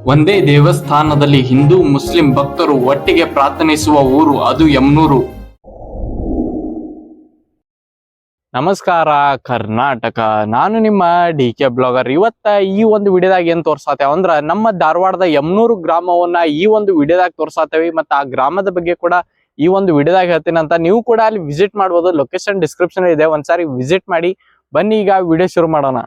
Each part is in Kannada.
ಒಂದೇ ದೇವಸ್ಥಾನದಲ್ಲಿ ಹಿಂದೂ ಮುಸ್ಲಿಂ ಭಕ್ತರು ಒಟ್ಟಿಗೆ ಪ್ರಾರ್ಥನಿಸುವ ಊರು ಅದು ಯಮನೂರು. ನಮಸ್ಕಾರ ಕರ್ನಾಟಕ, ನಾನು ನಿಮ್ಮ DK ಬ್ಲಾಗರ್. ಇವತ್ತ ಈ ಒಂದು ವಿಡಿಯೋದಾಗ ಏನ್ ತೋರ್ಸಾತೇವ ಅಂದ್ರ ನಮ್ಮ ಧಾರವಾಡದ ಯಮನೂರು ಗ್ರಾಮವನ್ನ ಈ ಒಂದು ವಿಡಿಯೋದಾಗ ತೋರ್ಸಾತೇವಿ. ಮತ್ತ ಆ ಗ್ರಾಮದ ಬಗ್ಗೆ ಕೂಡ ಈ ಒಂದು ವಿಡಿಯೋದಾಗ ಹೇಳ್ತೀನಿ ಅಂತ. ನೀವು ಕೂಡ ಅಲ್ಲಿ ವಿಸಿಟ್ ಮಾಡಬಹುದು. ಲೊಕೇಶನ್ ಡಿಸ್ಕ್ರಿಪ್ಷನ್ ಇದೆ, ಒಂದ್ಸಾರಿ ವಿಸಿಟ್ ಮಾಡಿ. ಬನ್ನಿ ಈಗ ವಿಡಿಯೋ ಶುರು ಮಾಡೋಣ.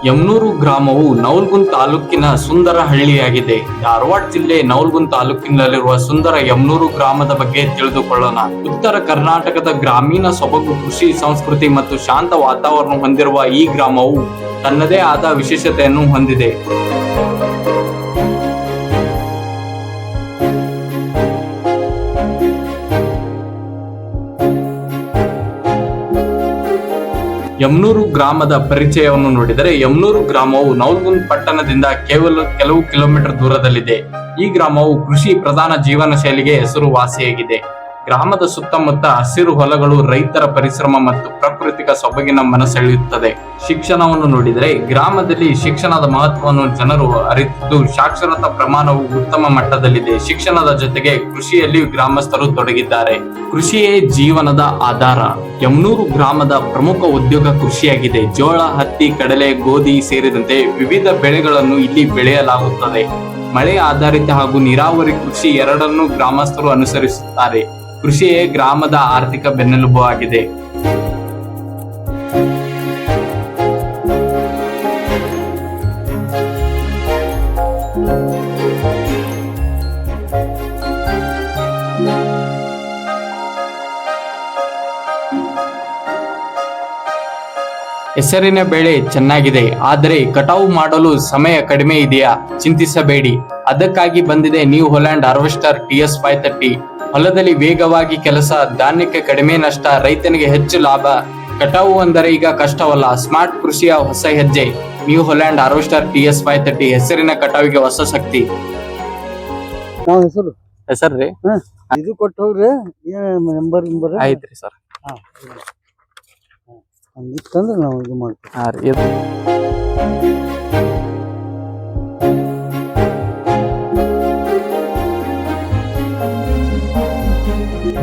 ಯಮನೂರು ಗ್ರಾಮವು ನವಲಗುಂದ ತಾಲೂಕಿನ ಸುಂದರ ಹಳ್ಳಿಯಾಗಿದೆ. ಧಾರವಾಡ ಜಿಲ್ಲೆ ನವಲಗುಂದ ತಾಲೂಕಿನಲ್ಲಿರುವ ಸುಂದರ ಯಮನೂರು ಗ್ರಾಮದ ಬಗ್ಗೆ ತಿಳಿದುಕೊಳ್ಳೋಣ. ಉತ್ತರ ಕರ್ನಾಟಕದ ಗ್ರಾಮೀಣ ಸೊಬಗು, ಕೃಷಿ, ಸಂಸ್ಕೃತಿ ಮತ್ತು ಶಾಂತ ವಾತಾವರಣ ಹೊಂದಿರುವ ಈ ಗ್ರಾಮವು ತನ್ನದೇ ಆದ ವಿಶೇಷತೆಯನ್ನು ಹೊಂದಿದೆ. ಯಮನೂರು ಗ್ರಾಮದ ಪರಿಚಯವನ್ನು ನೋಡಿದರೆ, ಯಮನೂರು ಗ್ರಾಮವು ನವಲಗುಂದ ಪಟ್ಟಣದಿಂದ ಕೇವಲ ಕೆಲವು ಕಿಲೋಮೀಟರ್ ದೂರದಲ್ಲಿದೆ. ಈ ಗ್ರಾಮವು ಕೃಷಿ ಪ್ರಧಾನ ಜೀವನ ಶೈಲಿಗೆ ಹೆಸರುವಾಸಿಯಾಗಿದೆ. ಗ್ರಾಮದ ಸುತ್ತಮುತ್ತ ಹಸಿರು ಹೊಲಗಳು, ರೈತರ ಪರಿಶ್ರಮ ಮತ್ತು ಪ್ರಾಕೃತಿಕ ಸೊಬಗಿನ ಮನಸೆಳೆಯುತ್ತದೆ. ಶಿಕ್ಷಣವನ್ನು ನೋಡಿದರೆ, ಗ್ರಾಮದಲ್ಲಿ ಶಿಕ್ಷಣದ ಮಹತ್ವವನ್ನು ಜನರು ಅರಿತಿದ್ದು, ಸಾಕ್ಷರತಾ ಪ್ರಮಾಣವು ಉತ್ತಮ ಮಟ್ಟದಲ್ಲಿದೆ. ಶಿಕ್ಷಣದ ಜೊತೆಗೆ ಕೃಷಿಯಲ್ಲಿ ಗ್ರಾಮಸ್ಥರು ತೊಡಗಿದ್ದಾರೆ. ಕೃಷಿಯೇ ಜೀವನದ ಆಧಾರ. ಯಮನೂರು ಗ್ರಾಮದ ಪ್ರಮುಖ ಉದ್ಯೋಗ ಕೃಷಿಯಾಗಿದೆ. ಜೋಳ, ಹತ್ತಿ, ಕಡಲೆ, ಗೋಧಿ ಸೇರಿದಂತೆ ವಿವಿಧ ಬೆಳೆಗಳನ್ನು ಇಲ್ಲಿ ಬೆಳೆಯಲಾಗುತ್ತದೆ. ಮಳೆ ಆಧಾರಿತ ಹಾಗೂ ನೀರಾವರಿ ಕೃಷಿ ಎರಡನ್ನೂ ಗ್ರಾಮಸ್ಥರು ಅನುಸರಿಸುತ್ತಾರೆ. ಕೃಷಿಯೇ ಗ್ರಾಮದ ಆರ್ಥಿಕ ಬೆನ್ನೆಲುಬು ಆಗಿದೆ. ಹೆಸರಿನ ಬೆಳೆ ಚೆನ್ನಾಗಿದೆ, ಆದರೆ ಕಟಾವು ಮಾಡಲು ಸಮಯ ಕಡಿಮೆ ಇದೆಯಾ? ಚಿಂತಿಸಬೇಡಿ, ಅದಕ್ಕಾಗಿ ಬಂದಿದೆ ನ್ಯೂ ಹಾಲೆಂಡ್ ಹಾರ್ವೆಸ್ಟರ್ TS 530. ಹೊಲದಲ್ಲಿ ವೇಗವಾಗಿ ಕೆಲಸ, ಧಾನ್ಯಕ್ಕೆ ಕಡಿಮೆ ನಷ್ಟ, ರೈತನಿಗೆ ಹೆಚ್ಚು ಲಾಭ. ಕಟಾವು ಅಂದರೆ ಈಗ ಕಷ್ಟವಲ್ಲ, ಸ್ಮಾರ್ಟ್ ಕೃಷಿಯ ಹೊಸ ಹೆಜ್ಜೆ. ನ್ಯೂ ಹಾಲೆಂಡ್ ಹಾರ್ವೆಸ್ಟರ್ TS 530 ಹೆಸರಿನ ಕಟಾವಿಗೆ ಹೊಸ ಶಕ್ತಿ. ಹೆಸರು ಇದು ಕೊಟ್ಟು ಹೋಗ್ರಿ, ನಂಬರ್ ಆಯ್ತ್ರಿ ಸರ್. ಹಂಗಿತ್ತಂದ್ರೆ ನಾವು ಇದು ಮಾಡ್ತೀವಿ.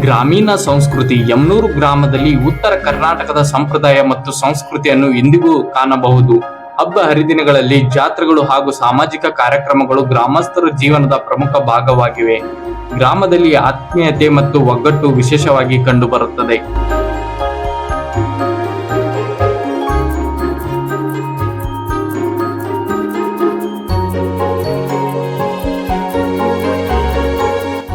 ಗ್ರಾಮೀಣ ಸಂಸ್ಕೃತಿ. ಯಮನೂರು ಗ್ರಾಮದಲ್ಲಿ ಉತ್ತರ ಕರ್ನಾಟಕದ ಸಂಪ್ರದಾಯ ಮತ್ತು ಸಂಸ್ಕೃತಿಯನ್ನು ಇಂದಿಗೂ ಕಾಣಬಹುದು. ಹಬ್ಬ ಹರಿದಿನಗಳಲ್ಲಿ ಜಾತ್ರೆಗಳು ಹಾಗೂ ಸಾಮಾಜಿಕ ಕಾರ್ಯಕ್ರಮಗಳು ಗ್ರಾಮಸ್ಥರ ಜೀವನದ ಪ್ರಮುಖ ಭಾಗವಾಗಿವೆ. ಗ್ರಾಮದಲ್ಲಿ ಆತ್ಮೀಯತೆ ಮತ್ತು ಒಗ್ಗಟ್ಟು ವಿಶೇಷವಾಗಿ ಕಂಡುಬರುತ್ತದೆ.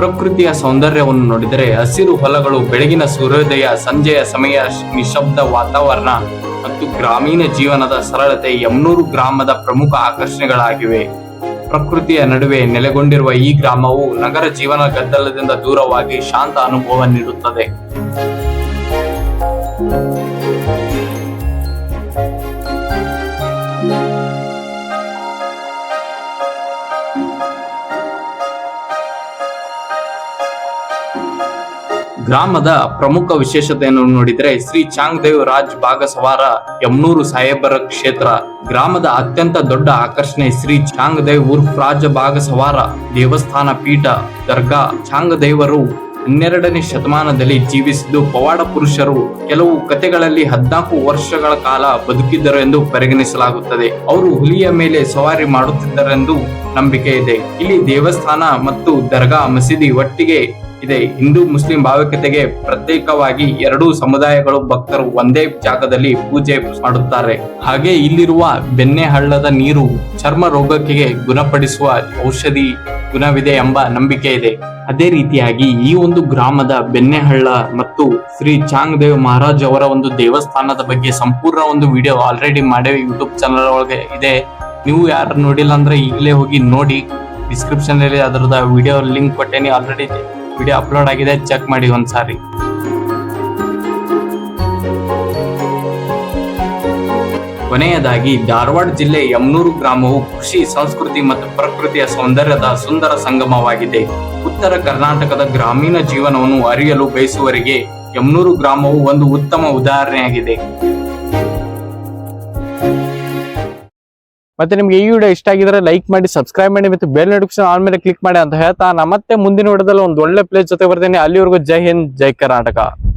ಪ್ರಕೃತಿಯ ಸೌಂದರ್ಯವನ್ನು ನೋಡಿದರೆ, ಹಸಿರು ಹೊಲಗಳು, ಬೆಳಗಿನ ಸೂರ್ಯೋದಯ, ಸಂಜೆಯ ಸಮಯ, ನಿಶಬ್ದ ವಾತಾವರಣ ಮತ್ತು ಗ್ರಾಮೀಣ ಜೀವನದ ಸರಳತೆ ಯಮನೂರು ಗ್ರಾಮದ ಪ್ರಮುಖ ಆಕರ್ಷಣೆಗಳಾಗಿವೆ. ಪ್ರಕೃತಿಯ ನಡುವೆ ನೆಲೆಗೊಂಡಿರುವ ಈ ಗ್ರಾಮವು ನಗರ ಜೀವನ ಗದ್ದಲದಿಂದ ದೂರವಾಗಿ ಶಾಂತ ಅನುಭವ ನೀಡುತ್ತದೆ. ಗ್ರಾಮದ ಪ್ರಮುಖ ವಿಶೇಷತೆಯನ್ನು ನೋಡಿದರೆ, ಶ್ರೀ ಚಾಂಗದೇವ್ ರಾಜ್ ಭಾಗಸವಾರ ಯಮನೂರು ಸಾಹೇಬರ ಕ್ಷೇತ್ರ. ಗ್ರಾಮದ ಅತ್ಯಂತ ದೊಡ್ಡ ಆಕರ್ಷಣೆ ಶ್ರೀ ಚಾಂಗದೇವ್ ಉರ್ಫ್ ರಾಜ ಭಾಗಸವಾರ ದೇವಸ್ಥಾನ, ಪೀಠ, ದರ್ಗಾ. ಚಾಂಗದೇವರು 12ನೇ ಶತಮಾನದಲ್ಲಿ ಜೀವಿಸಿದ್ದು, ಪವಾಡ ಪುರುಷರು. ಕೆಲವು ಕಥೆಗಳಲ್ಲಿ 14 ವರ್ಷಗಳ ಕಾಲ ಬದುಕಿದ್ದರು ಎಂದು ಪರಿಗಣಿಸಲಾಗುತ್ತದೆ. ಅವರು ಹುಲಿಯ ಮೇಲೆ ಸವಾರಿ ಮಾಡುತ್ತಿದ್ದರೆಂದು ನಂಬಿಕೆ ಇದೆ. ಇಲ್ಲಿ ದೇವಸ್ಥಾನ ಮತ್ತು ದರ್ಗಾ, ಮಸೀದಿ ಒಟ್ಟಿಗೆ ಇದೆ. ಹಿಂದೂ ಮುಸ್ಲಿಂ ಭಾವೈಕ್ಯತೆಗೆ ಪ್ರತ್ಯೇಕವಾಗಿ ಎರಡೂ ಸಮುದಾಯಗಳು ಭಕ್ತರು ಒಂದೇ ಜಾಗದಲ್ಲಿ ಪೂಜೆ ಮಾಡುತ್ತಾರೆ. ಹಾಗೆ ಇಲ್ಲಿರುವ ಬೆಣ್ಣೆ ಹಳ್ಳದ ನೀರು ಚರ್ಮ ರೋಗಕ್ಕೆ ಗುಣಪಡಿಸುವ ಔಷಧಿ ಗುಣವಿದೆ ಎಂಬ ನಂಬಿಕೆ ಇದೆ. ಅದೇ ರೀತಿಯಾಗಿ ಈ ಒಂದು ಗ್ರಾಮದ ಬೆಣ್ಣೆಹಳ್ಳ ಮತ್ತು ಶ್ರೀ ಚಾಂಗದೇವ್ ಮಹಾರಾಜ್ ಅವರ ಒಂದು ದೇವಸ್ಥಾನದ ಬಗ್ಗೆ ಸಂಪೂರ್ಣ ಒಂದು ವಿಡಿಯೋ ಆಲ್ರೆಡಿ ಮಾಡೇವಿ, ಯೂಟ್ಯೂಬ್ ಚಾನಲ್ ಒಳಗೆ ಇದೆ. ನೀವು ಯಾರು ನೋಡಿಲ್ಲ ಅಂದ್ರೆ ಈಗಲೇ ಹೋಗಿ ನೋಡಿ. ಡಿಸ್ಕ್ರಿಪ್ಷನ್ ಅಲ್ಲಿ ಅದರದ ವಿಡಿಯೋ ಲಿಂಕ್ ಕೊಟ್ಟೇನಿ, ಆಲ್ರೆಡಿ ವಿಡಿಯೋ ಅಪ್ಲೋಡ್ ಆಗಿದೆ, ಚೆಕ್ ಮಾಡಿ ಒಂದ್ಸಾರಿ. ಕೊನೆಯದಾಗಿ, ಧಾರವಾಡ ಜಿಲ್ಲೆ ಯಮನೂರು ಗ್ರಾಮವು ಕೃಷಿ, ಸಂಸ್ಕೃತಿ ಮತ್ತು ಪ್ರಕೃತಿಯ ಸೌಂದರ್ಯದ ಸುಂದರ ಸಂಗಮವಾಗಿದೆ. ಉತ್ತರ ಕರ್ನಾಟಕದ ಗ್ರಾಮೀಣ ಜೀವನವನ್ನು ಅರಿಯಲು ಬಯಸುವವರಿಗೆ ಯಮನೂರು ಗ್ರಾಮವು ಒಂದು ಉತ್ತಮ ಉದಾಹರಣೆಯಾಗಿದೆ. ಮತ್ತೆ ನಿಮ್ಗೆ ಈ ವಿಡಿಯೋ ಇಷ್ಟ ಆಗಿದ್ರೆ ಲೈಕ್ ಮಾಡಿ, ಸಬ್ಸ್ಕ್ರೈಬ್ ಮಾಡಿ, ಮತ್ತೆ ಬೆಲ್ ನೋಟಿಫಿಕೇಶನ್ ಆನ್ ಮೇಲೆ ಕ್ಲಿಕ್ ಮಾಡಿ ಅಂತ ಹೇಳ್ತಾ ನಾ ಮತ್ತೆ ಮುಂದಿನ ವಿಡಿಯೋದಲ್ಲಿ ಒಂದು ಒಳ್ಳೆ ಪ್ಲೇಸ್ ಜೊತೆ ಬರ್ತೀನಿ. ಅಲ್ಲಿವರೆಗೂ ಜೈ ಹಿಂದ್, ಜೈ ಕರ್ನಾಟಕ.